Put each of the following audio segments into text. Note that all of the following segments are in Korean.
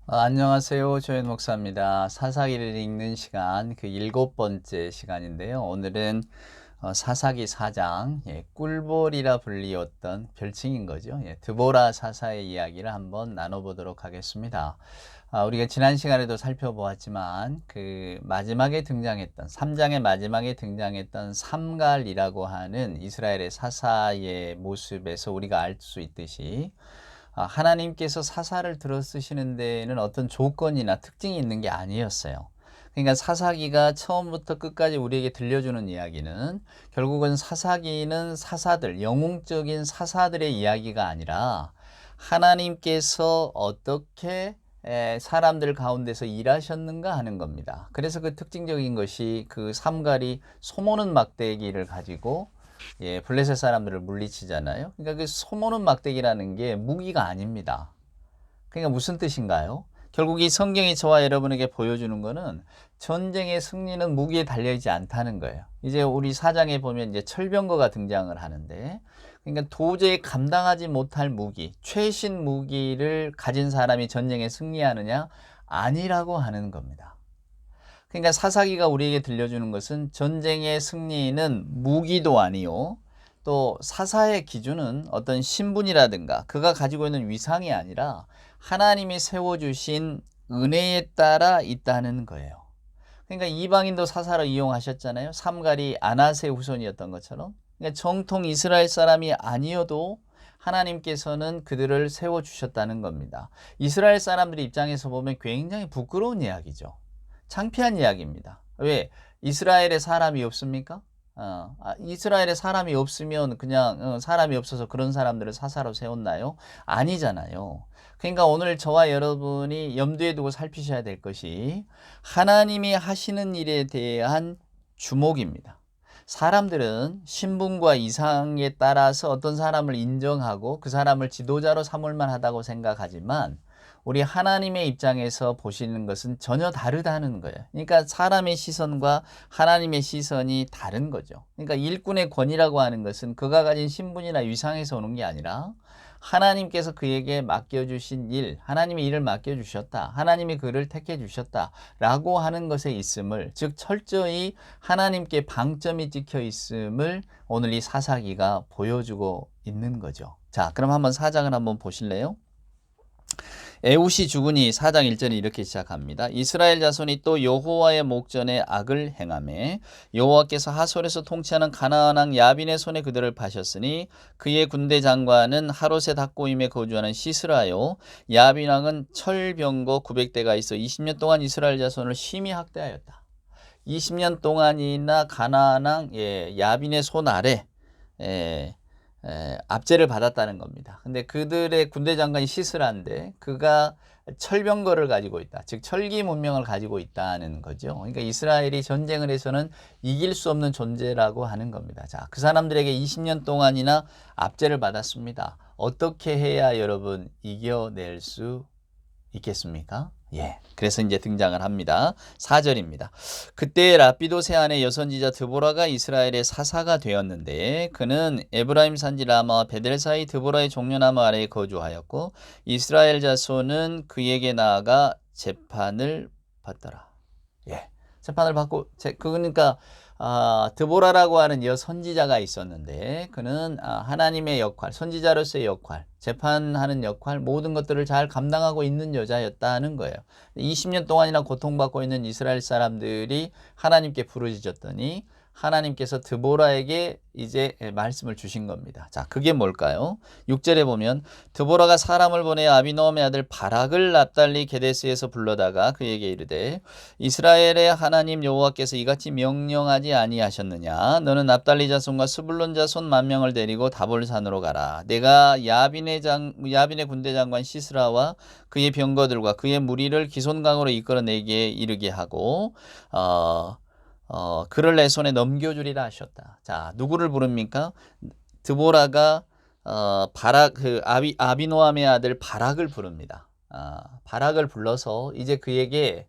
안녕하세요. 조현 목사입니다. 사사기를 읽는 시간, 그 7번째 시간인데요. 오늘은 사사기 4장, 꿀벌이라 불리웠던 별칭인 거죠. 드보라 사사의 이야기를 한번 나눠보도록 하겠습니다. 우리가 지난 시간에도 살펴보았지만, 그 마지막에 등장했던, 3장의 마지막에 등장했던 삼갈이라고 하는 이스라엘의 사사의 모습에서 우리가 알 수 있듯이, 하나님께서 사사를 들어 쓰시는 데에는 어떤 조건이나 특징이 있는 게 아니었어요. 그러니까 사사기가 처음부터 끝까지 우리에게 들려주는 이야기는 결국은 사사기는 사사들, 영웅적인 사사들의 이야기가 아니라 하나님께서 어떻게 사람들 가운데서 일하셨는가 하는 겁니다. 그래서 그 특징적인 것이 그 삼갈이 소모는 막대기를 가지고 블레셋 사람들을 물리치잖아요. 그러니까 그 소모는 막대기라는 게 무기가 아닙니다. 그러니까 무슨 뜻인가요? 결국 이 성경이 저와 여러분에게 보여주는 거는 전쟁의 승리는 무기에 달려있지 않다는 거예요. 이제 우리 사장에 보면 이제 철병거가 등장을 하는데, 그러니까 도저히 감당하지 못할 무기, 최신 무기를 가진 사람이 전쟁에 승리하느냐? 아니라고 하는 겁니다. 그러니까 사사기가 우리에게 들려주는 것은 전쟁의 승리는 무기도 아니요, 또 사사의 기준은 어떤 신분이라든가 그가 가지고 있는 위상이 아니라 하나님이 세워주신 은혜에 따라 있다는 거예요. 그러니까 이방인도 사사로 이용하셨잖아요. 삼갈이 아나세 후손이었던 것처럼. 그러니까 정통 이스라엘 사람이 아니어도 하나님께서는 그들을 세워주셨다는 겁니다. 이스라엘 사람들 입장에서 보면 굉장히 부끄러운 이야기죠. 창피한 이야기입니다. 왜? 이스라엘에 사람이 없습니까? 이스라엘에 사람이 없으면 그냥 사람이 없어서 그런 사람들을 사사로 세웠나요? 아니잖아요. 그러니까 오늘 저와 여러분이 염두에 두고 살피셔야 될 것이 하나님이 하시는 일에 대한 주목입니다. 사람들은 신분과 이상에 따라서 어떤 사람을 인정하고 그 사람을 지도자로 삼을 만하다고 생각하지만 우리 하나님의 입장에서 보시는 것은 전혀 다르다는 거예요. 그러니까 사람의 시선과 하나님의 시선이 다른 거죠. 그러니까 일꾼의 권위라고 하는 것은 그가 가진 신분이나 위상에서 오는 게 아니라 하나님께서 그에게 맡겨주신 일, 하나님의 일을 맡겨주셨다, 하나님이 그를 택해주셨다 라고 하는 것에 있음을, 즉 철저히 하나님께 방점이 찍혀 있음을 오늘 이 사사기가 보여주고 있는 거죠. 자, 그럼 한번 사장을 한번 보실래요? 에훗이 죽으니 4장 1절이 이렇게 시작합니다. 이스라엘 자손이 또 여호와의 목전에 악을 행하매 여호와께서 하솔에서 통치하는 가나안 왕 야빈의 손에 그들을 파셨으니 그의 군대 장관은 하롯의 닭고임에 거주하는 시스라요, 야빈 왕은 철병거 900대가 있어 20년 동안 이스라엘 자손을 심히 학대하였다. 20년 동안이나 가나안 왕 야빈의 손 아래 압제를 받았다는 겁니다. 근데 그들의 군대 장관이 시스라인데 그가 철병거를 가지고 있다. 즉 철기 문명을 가지고 있다는 거죠. 그러니까 이스라엘이 전쟁을 해서는 이길 수 없는 존재라고 하는 겁니다. 자, 그 사람들에게 20년 동안이나 압제를 받았습니다. 어떻게 해야 여러분 이겨낼 수 있겠습니까? 그래서 이제 등장을 합니다. 4절입니다. 그때 라피도 세안의 여선지자 드보라가 이스라엘의 사사가 되었는데 그는 에브라임 산지 라마와 베델 사이 드보라의 종려나무 아래에 거주하였고 이스라엘 자손은 그에게 나아가 재판을 받더라. 재판을 받고 그러니까 드보라라고 하는 여선지자가 있었는데 그는 하나님의 역할, 선지자로서의 역할, 재판하는 역할, 모든 것들을 잘 감당하고 있는 여자였다는 거예요. 20년 동안이나 고통받고 있는 이스라엘 사람들이 하나님께 부르짖었더니 하나님께서 드보라에게 이제 말씀을 주신 겁니다. 자, 그게 뭘까요? 6절에 보면 드보라가 사람을 보내 아비노함의 아들 바락을 납달리 게데스에서 불러다가 그에게 이르되 이스라엘의 하나님 여호와께서 이같이 명령하지 아니하셨느냐? 너는 납달리 자손과 스불론 자손 10,000명을 데리고 다볼산으로 가라. 내가 야빈의 군대 장관 시스라와 그의 병거들과 그의 무리를 기손강으로 이끌어내게 이르게 하고 그를 내 손에 넘겨주리라 하셨다. 자, 누구를 부릅니까? 드보라가 아비노함의 아들 바락을 부릅니다. 바락을 불러서 이제 그에게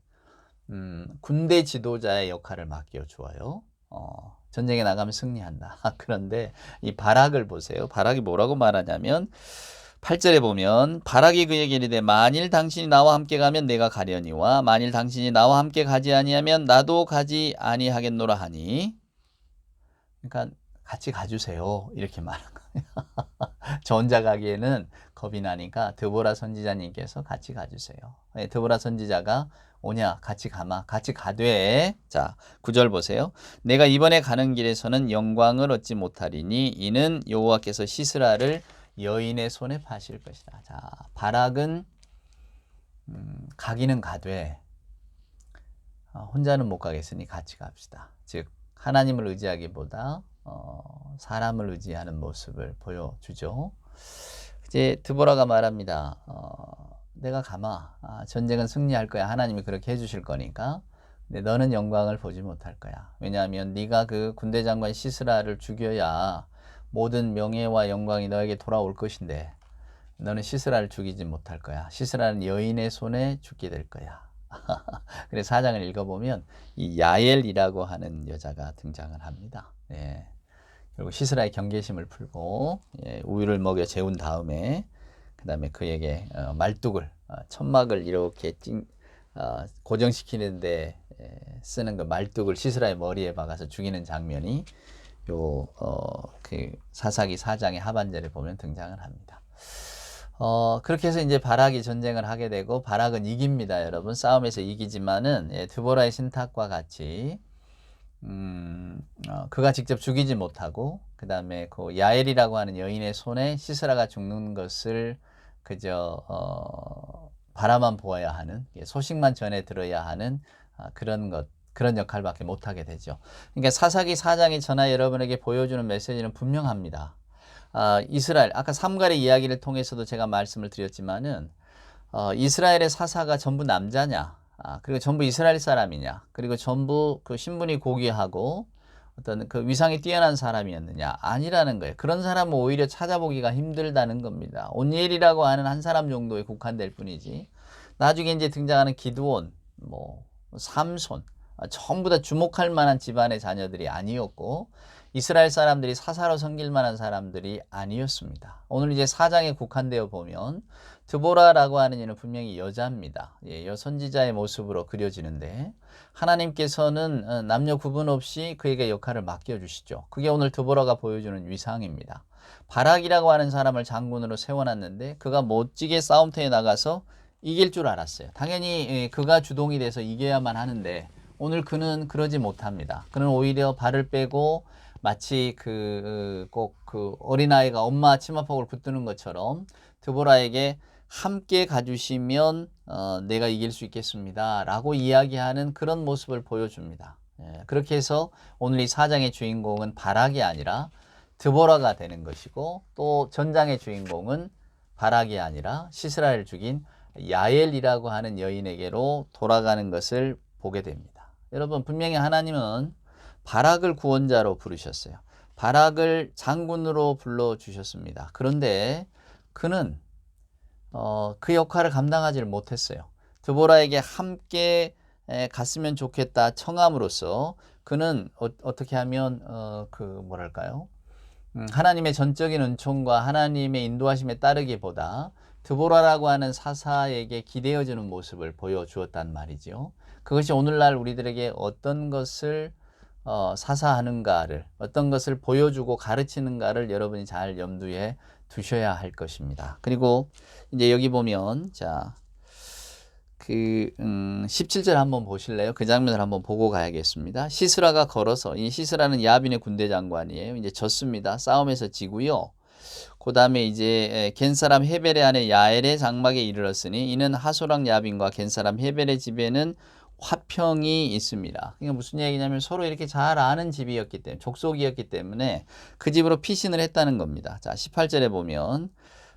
군대 지도자의 역할을 맡겨주어요. 전쟁에 나가면 승리한다. 그런데 이 바락을 보세요. 바락이 뭐라고 말하냐면 8절에 보면 바락이 그에게 이르되 만일 당신이 나와 함께 가면 내가 가려니와 만일 당신이 나와 함께 가지 아니하면 나도 가지 아니하겠노라 하니, 그러니까 같이 가주세요 이렇게 말한 거예요. 저 혼자 가기에는 겁이 나니까 드보라 선지자님께서 같이 가주세요. 드보라 선지자가 오냐 같이 가마 같이 가되. 자 9절 보세요. 내가 이번에 가는 길에서는 영광을 얻지 못하리니 이는 여호와께서 시스라를 여인의 손에 파실 것이다. 자 바락은 가기는 가되 혼자는 못 가겠으니 같이 갑시다. 즉 하나님을 의지하기보다 사람을 의지하는 모습을 보여주죠. 이제 드보라가 말합니다. 내가 가마 전쟁은 승리할 거야. 하나님이 그렇게 해주실 거니까. 근데 너는 영광을 보지 못할 거야. 왜냐하면 네가 그 군대 장관 시스라를 죽여야 모든 명예와 영광이 너에게 돌아올 것인데 너는 시스라를 죽이지 못할 거야. 시스라는 여인의 손에 죽게 될 거야. 그래서 4장을 읽어보면 이 야엘이라고 하는 여자가 등장을 합니다. 예. 그리고 시스라의 경계심을 풀고 우유를 먹여 재운 다음에 그 다음에 그에게 말뚝을 천막을 이렇게 고정시키는데 쓰는 그 말뚝을 시스라의 머리에 박아서 죽이는 장면이 그 사사기 4장의 하반절에 보면 등장을 합니다. 그렇게 해서 이제 바락이 전쟁을 하게 되고 바락은 이깁니다. 여러분 싸움에서 이기지만은 드보라의 신탁과 같이 그가 직접 죽이지 못하고 그 다음에 그 야엘이라고 하는 여인의 손에 시스라가 죽는 것을 그저 바라만 보아야 하는, 소식만 전해 들어야 하는 그런 역할밖에 못하게 되죠. 그러니까 사사기 4장이 저나 여러분에게 보여주는 메시지는 분명합니다. 이스라엘, 아까 삼갈의 이야기를 통해서도 제가 말씀을 드렸지만은 이스라엘의 사사가 전부 남자냐, 그리고 전부 이스라엘 사람이냐, 그리고 전부 그 신분이 고귀하고 어떤 그 위상이 뛰어난 사람이었느냐, 아니라는 거예요. 그런 사람은 오히려 찾아보기가 힘들다는 겁니다. 온니엘이라고 하는 한 사람 정도에 국한될 뿐이지 나중에 이제 등장하는 기드온, 삼손, 전부 다 주목할 만한 집안의 자녀들이 아니었고 이스라엘 사람들이 사사로 섬길 만한 사람들이 아니었습니다. 오늘 이제 4장에 국한되어 보면 드보라라고 하는 이는 분명히 여자입니다. 여선지자의 모습으로 그려지는데 하나님께서는 남녀 구분 없이 그에게 역할을 맡겨주시죠. 그게 오늘 드보라가 보여주는 위상입니다. 바락이라고 하는 사람을 장군으로 세워놨는데 그가 멋지게 싸움터에 나가서 이길 줄 알았어요. 당연히 그가 주동이 돼서 이겨야만 하는데 오늘 그는 그러지 못합니다. 그는 오히려 발을 빼고 마치 꼭 그 어린아이가 엄마 치마폭을 붙드는 것처럼 드보라에게 함께 가주시면 내가 이길 수 있겠습니다 라고 이야기하는 그런 모습을 보여줍니다. 그렇게 해서 오늘 이 4장의 주인공은 바락이 아니라 드보라가 되는 것이고 또 전장의 주인공은 바락이 아니라 시스라를 죽인 야엘이라고 하는 여인에게로 돌아가는 것을 보게 됩니다. 여러분 분명히 하나님은 바락을 구원자로 부르셨어요. 바락을 장군으로 불러주셨습니다. 그런데 그는 그 역할을 감당하지를 못했어요. 드보라에게 함께 갔으면 좋겠다 청함으로써 그는 어떻게 하면 하나님의 전적인 은총과 하나님의 인도하심에 따르기보다 드보라라고 하는 사사에게 기대어지는 모습을 보여주었단 말이죠. 그것이 오늘날 우리들에게 어떤 것을 사사하는가를, 어떤 것을 보여주고 가르치는가를 여러분이 잘 염두에 두셔야 할 것입니다. 그리고 이제 여기 보면 17절 한번 보실래요? 그 장면을 한번 보고 가야겠습니다. 시스라가 걸어서, 이 시스라는 야빈의 군대 장관이에요. 이제 졌습니다. 싸움에서 지고요. 그 다음에 이제 겐사람 헤벨의 아내 야엘의 장막에 이르렀으니 이는 하소랑 야빈과 겐사람 헤벨의 집에는 화평이 있습니다. 그러니까 무슨 얘기냐면 서로 이렇게 잘 아는 집이었기 때문에, 족속이었기 때문에 그 집으로 피신을 했다는 겁니다. 자, 18절에 보면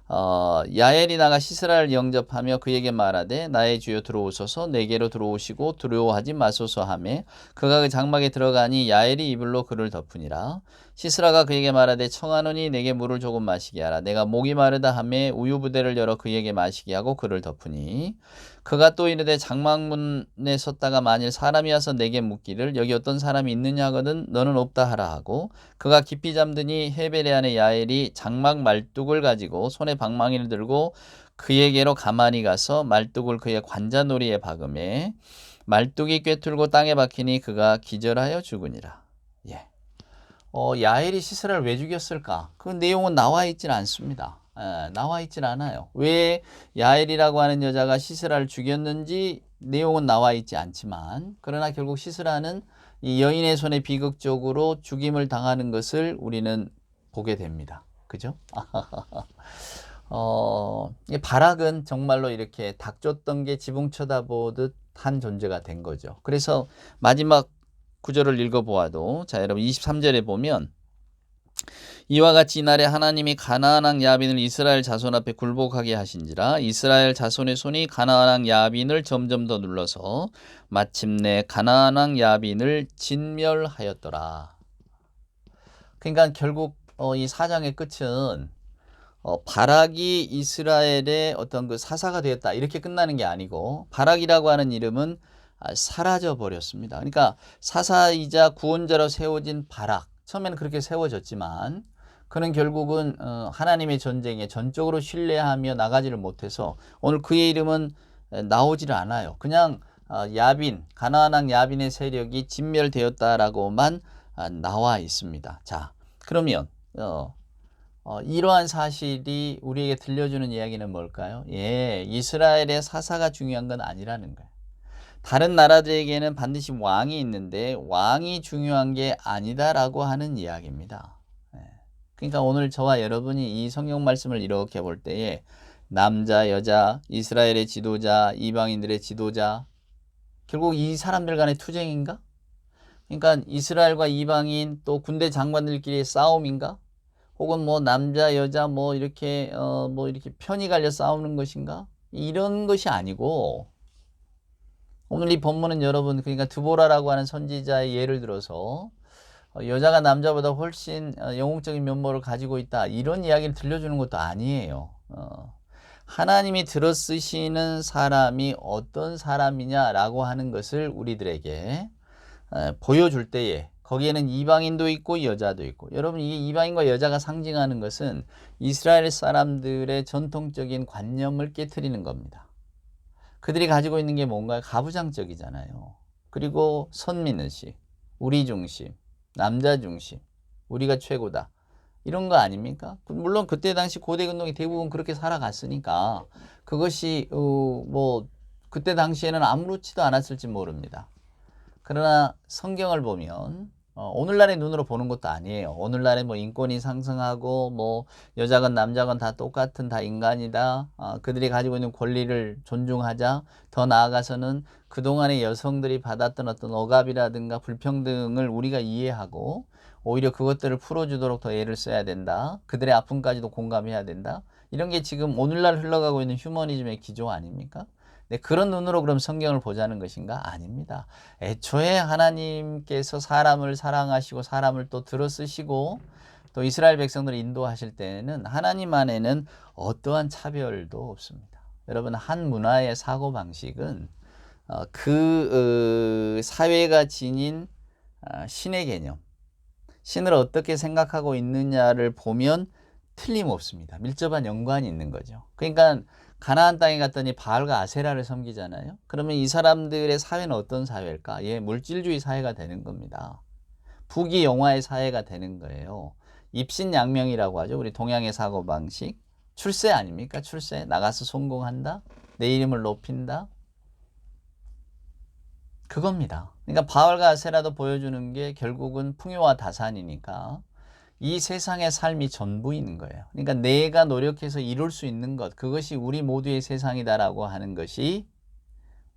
야엘이 나가 시스라를 영접하며 그에게 말하되 나의 주여 들어오소서, 내게로 들어오시고 두려워하지 마소서 하매 그가 그 장막에 들어가니 야엘이 이불로 그를 덮으니라. 시스라가 그에게 말하되 청하노니 내게 물을 조금 마시게 하라. 내가 목이 마르다 하매 우유 부대를 열어 그에게 마시게 하고 그를 덮으니 그가 또 이르되 장막문에 섰다가 만일 사람이 와서 내게 묻기를 여기 어떤 사람이 있느냐 하거든 너는 없다 하라 하고 그가 깊이 잠드니 헤베레 안의 야엘이 장막 말뚝을 가지고 손에 방망이를 들고 그에게로 가만히 가서 말뚝을 그의 관자놀이에 박음에 말뚝이 꿰뚫고 땅에 박히니 그가 기절하여 죽으니라. 예. 야엘이 시스라를 왜 죽였을까? 그 내용은 나와 있질 않습니다. 나와 있질 않아요. 왜 야엘이라고 하는 여자가 시스라를 죽였는지 내용은 나와 있지 않지만 그러나 결국 시스라는 이 여인의 손에 비극적으로 죽임을 당하는 것을 우리는 보게 됩니다. 그죠? 바락은 정말로 이렇게 닭 쫓던 게 지붕 쳐다보듯 한 존재가 된 거죠. 그래서 마지막 구절을 읽어보아도 자 여러분 23절에 보면 이와 같이 이날에 하나님이 가나안 왕 야빈을 이스라엘 자손 앞에 굴복하게 하신지라 이스라엘 자손의 손이 가나안 왕 야빈을 점점 더 눌러서 마침내 가나안 왕 야빈을 진멸하였더라. 그러니까 결국 이 사장의 끝은 바락이 이스라엘의 어떤 그 사사가 되었다 이렇게 끝나는 게 아니고 바락이라고 하는 이름은 사라져 버렸습니다. 그러니까 사사이자 구원자로 세워진 바락 처음에는 그렇게 세워졌지만 그는 결국은 하나님의 전쟁에 전적으로 신뢰하며 나가지를 못해서 오늘 그의 이름은 나오지를 않아요. 그냥 야빈 가나안 왕 야빈의 세력이 진멸되었다라고만 나와 있습니다. 자 그러면 이러한 사실이 우리에게 들려주는 이야기는 뭘까요? 예, 이스라엘의 사사가 중요한 건 아니라는 거예요. 다른 나라들에게는 반드시 왕이 있는데 왕이 중요한 게 아니다라고 하는 이야기입니다. 그러니까 오늘 저와 여러분이 이 성경 말씀을 이렇게 볼 때에 남자, 여자, 이스라엘의 지도자, 이방인들의 지도자 결국 이 사람들 간의 투쟁인가? 그러니까 이스라엘과 이방인 또 군대 장관들끼리의 싸움인가? 혹은 뭐 남자 여자 뭐 이렇게 편이 갈려 싸우는 것인가? 이런 것이 아니고 오늘 이 본문은 여러분 그러니까 드보라라고 하는 선지자의 예를 들어서 여자가 남자보다 훨씬 영웅적인 면모를 가지고 있다 이런 이야기를 들려주는 것도 아니에요. 하나님이 들어 쓰시는 사람이 어떤 사람이냐라고 하는 것을 우리들에게 보여줄 때에 거기에는 이방인도 있고 여자도 있고 여러분 이게 이방인과 여자가 상징하는 것은 이스라엘 사람들의 전통적인 관념을 깨트리는 겁니다. 그들이 가지고 있는 게 뭔가요? 가부장적이잖아요. 그리고 선민의식, 우리 중심, 남자 중심, 우리가 최고다. 이런 거 아닙니까? 물론 그때 당시 고대 근동이 대부분 그렇게 살아갔으니까 그것이 그때 당시에는 아무렇지도 않았을지 모릅니다. 그러나 성경을 보면 오늘날의 눈으로 보는 것도 아니에요. 오늘날에 뭐 인권이 상승하고 뭐 여자건 남자건 다 똑같은 다 인간이다. 그들이 가지고 있는 권리를 존중하자. 더 나아가서는 그동안의 여성들이 받았던 어떤 억압이라든가 불평등을 우리가 이해하고 오히려 그것들을 풀어주도록 더 애를 써야 된다. 그들의 아픔까지도 공감해야 된다. 이런 게 지금 오늘날 흘러가고 있는 휴머니즘의 기조 아닙니까? 네, 그런 눈으로 그럼 성경을 보자는 것인가? 아닙니다. 애초에 하나님께서 사람을 사랑하시고 사람을 또 들어 쓰시고 또 이스라엘 백성들을 인도하실 때는 하나님 안에는 어떠한 차별도 없습니다. 여러분 한 문화의 사고방식은 그 사회가 지닌 신의 개념, 신을 어떻게 생각하고 있느냐를 보면 틀림없습니다. 밀접한 연관이 있는 거죠. 그러니까 가나안 땅에 갔더니 바알과 아세라를 섬기잖아요. 그러면 이 사람들의 사회는 어떤 사회일까? 예, 물질주의 사회가 되는 겁니다. 부귀영화의 사회가 되는 거예요. 입신양명이라고 하죠. 우리 동양의 사고방식. 출세 아닙니까? 출세. 나가서 성공한다. 내 이름을 높인다. 그겁니다. 그러니까 바알과 아세라도 보여주는 게 결국은 풍요와 다산이니까 이 세상의 삶이 전부인 거예요. 그러니까 내가 노력해서 이룰 수 있는 것, 그것이 우리 모두의 세상이다라고 하는 것이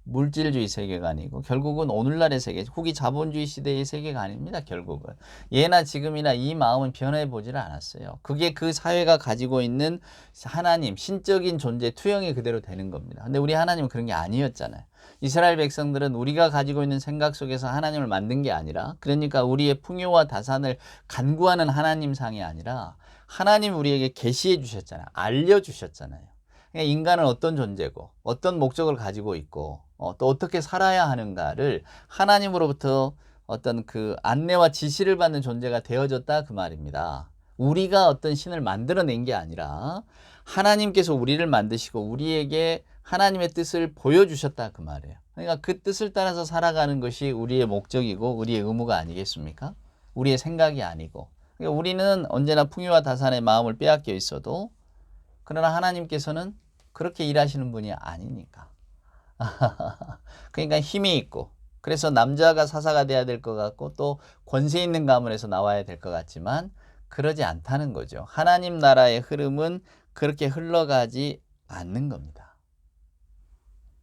물질주의 세계관이고 결국은 오늘날의 세계, 후기 자본주의 시대의 세계관입니다. 결국은 예나 지금이나 이 마음은 변해보지를 않았어요. 그게 그 사회가 가지고 있는 하나님, 신적인 존재 투영이 그대로 되는 겁니다. 근데 우리 하나님은 그런 게 아니었잖아요. 이스라엘 백성들은 우리가 가지고 있는 생각 속에서 하나님을 만든 게 아니라 그러니까 우리의 풍요와 다산을 간구하는 하나님상이 아니라 하나님 우리에게 계시해 주셨잖아요. 알려주셨잖아요. 그러니까 인간은 어떤 존재고 어떤 목적을 가지고 있고 또 어떻게 살아야 하는가를 하나님으로부터 어떤 그 안내와 지시를 받는 존재가 되어졌다 그 말입니다. 우리가 어떤 신을 만들어낸 게 아니라 하나님께서 우리를 만드시고 우리에게 하나님의 뜻을 보여주셨다 그 말이에요. 그러니까 그 뜻을 따라서 살아가는 것이 우리의 목적이고 우리의 의무가 아니겠습니까? 우리의 생각이 아니고. 그러니까 우리는 언제나 풍요와 다산의 마음을 빼앗겨 있어도 그러나 하나님께서는 그렇게 일하시는 분이 아니니까. 그러니까 힘이 있고 그래서 남자가 사사가 돼야 될 것 같고 또 권세 있는 가문에서 나와야 될 것 같지만 그러지 않다는 거죠. 하나님 나라의 흐름은 그렇게 흘러가지 않는 겁니다.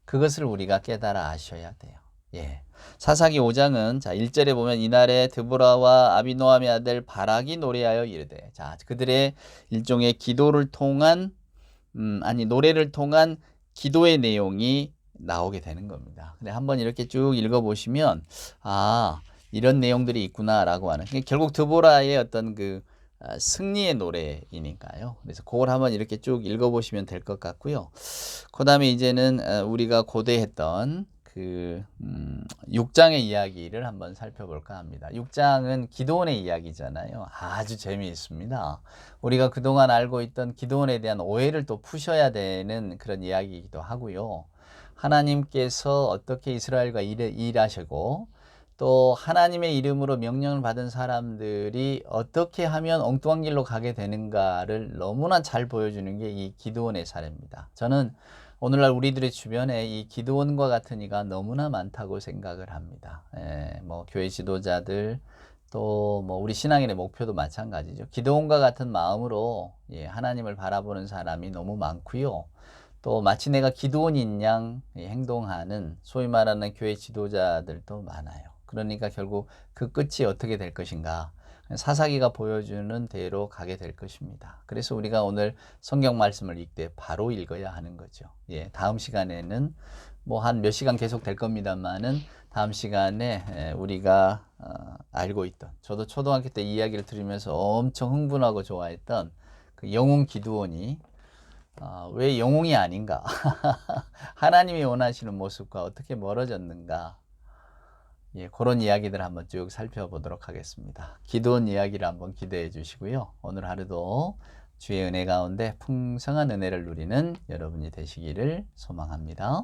그것을 우리가 깨달아 아셔야 돼요. 예. 사사기 5장은 자 1절에 보면 이날에 드보라와 아비노함의 아들 바락이 노래하여 이르되 자 그들의 일종의 기도를 통한 노래를 통한 기도의 내용이 나오게 되는 겁니다. 근데 한번 이렇게 쭉 읽어보시면 아 이런 내용들이 있구나라고 하는 결국 드보라의 어떤 그 승리의 노래이니까요. 그래서 그걸 한번 이렇게 쭉 읽어보시면 될 것 같고요. 그 다음에 이제는 우리가 고대했던 그 6장의 이야기를 한번 살펴볼까 합니다. 6장은 기드온의 이야기잖아요. 아주 재미있습니다. 우리가 그동안 알고 있던 기드온에 대한 오해를 또 푸셔야 되는 그런 이야기이기도 하고요. 하나님께서 어떻게 이스라엘과 일하시고 또 하나님의 이름으로 명령을 받은 사람들이 어떻게 하면 엉뚱한 길로 가게 되는가를 너무나 잘 보여주는 게 이 기드온의 사례입니다. 저는 오늘날 우리들의 주변에 이 기드온과 같은 이가 너무나 많다고 생각을 합니다. 뭐 교회 지도자들 또 뭐 우리 신앙인의 목표도 마찬가지죠. 기드온과 같은 마음으로 하나님을 바라보는 사람이 너무 많고요. 또 마치 내가 기드온인 양 행동하는 소위 말하는 교회 지도자들도 많아요. 그러니까 결국 그 끝이 어떻게 될 것인가 사사기가 보여주는 대로 가게 될 것입니다. 그래서 우리가 오늘 성경 말씀을 읽되 바로 읽어야 하는 거죠. 다음 시간에는 뭐 한 몇 시간 계속 될 겁니다만은 다음 시간에 우리가 알고 있던 저도 초등학교 때 이야기를 들으면서 엄청 흥분하고 좋아했던 그 영웅 기드온이 왜 영웅이 아닌가? 하나님이 원하시는 모습과 어떻게 멀어졌는가? 그런 이야기들 한번 쭉 살펴보도록 하겠습니다. 기드온 이야기를 한번 기대해 주시고요. 오늘 하루도 주의 은혜 가운데 풍성한 은혜를 누리는 여러분이 되시기를 소망합니다.